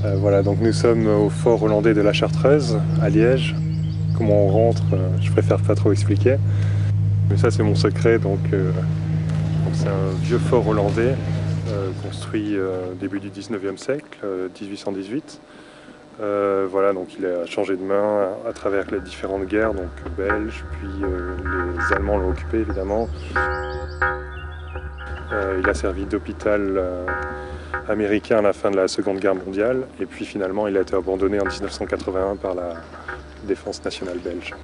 Voilà, donc nous sommes au fort hollandais de la Chartreuse, à Liège. Comment on rentre, je préfère pas trop expliquer. Mais ça, c'est mon secret. Donc c'est un vieux fort hollandais construit au début du 19e siècle, 1818. Voilà, donc il a changé de main à travers les différentes guerres, donc belges, puis les Allemands l'ont occupé évidemment. Il a servi d'hôpital américain à la fin de la Seconde Guerre mondiale, et puis finalement il a été abandonné en 1981 par la Défense nationale belge.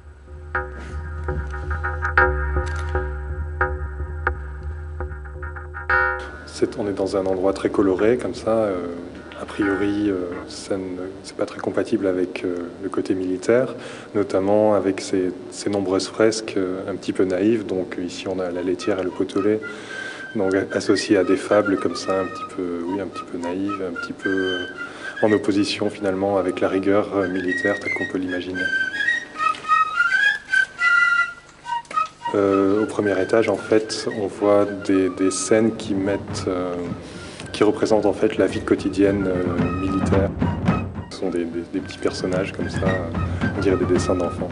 On est dans un endroit très coloré comme ça. A priori, c'est pas très compatible avec le côté militaire, notamment avec ces nombreuses fresques un petit peu naïves. Donc ici on a la laitière et le pot au lait, donc associés à des fables comme ça, un petit peu naïves, un petit peu en opposition finalement avec la rigueur militaire telle qu'on peut l'imaginer. Au premier étage, en fait, on voit des scènes qui représentent en fait la vie quotidienne militaire. Ce sont des petits personnages comme ça, on dirait des dessins d'enfants.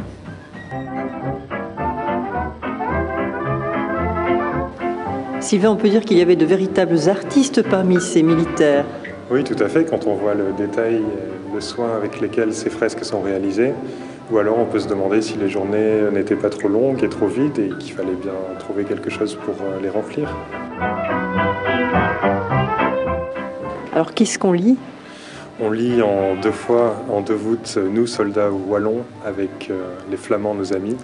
Sylvain, on peut dire qu'il y avait de véritables artistes parmi ces militaires. Oui, tout à fait, quand on voit le détail et le soin avec lesquels ces fresques sont réalisées. Ou alors on peut se demander si les journées n'étaient pas trop longues et trop vides et qu'il fallait bien trouver quelque chose pour les remplir. Alors qu'est-ce qu'on lit ? On lit en deux fois, en deux voûtes, nous soldats wallons avec les flamands, nos amis.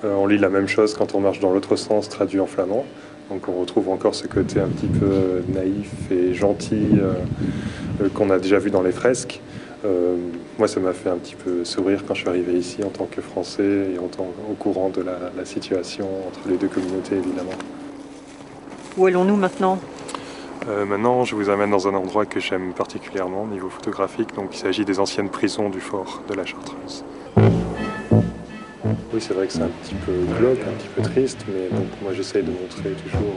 On lit la même chose quand on marche dans l'autre sens, traduit en flamand. Donc on retrouve encore ce côté un petit peu naïf et gentil qu'on a déjà vu dans les fresques. Moi, ça m'a fait un petit peu sourire quand je suis arrivé ici en tant que Français et au courant de la situation entre les deux communautés, évidemment. Où allons-nous maintenant ? Maintenant, je vous amène dans un endroit que j'aime particulièrement au niveau photographique. Donc, il s'agit des anciennes prisons du fort de la Chartreuse. Oui, c'est vrai que c'est un petit peu glauque, un petit peu triste, mais donc, moi, j'essaye de montrer toujours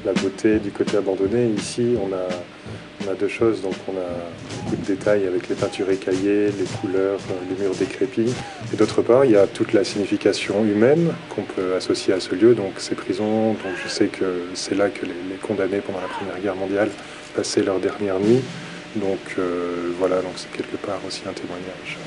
la beauté du côté abandonné. Ici, on a deux choses. Donc, on a beaucoup de détails avec les peintures écaillées, les couleurs, les murs décrépits. Et d'autre part, il y a toute la signification humaine qu'on peut associer à ce lieu. Donc, ces prisons, donc je sais que c'est là que les condamnés pendant la Première Guerre mondiale passaient leur dernière nuit. Donc, voilà, donc c'est quelque part aussi un témoignage.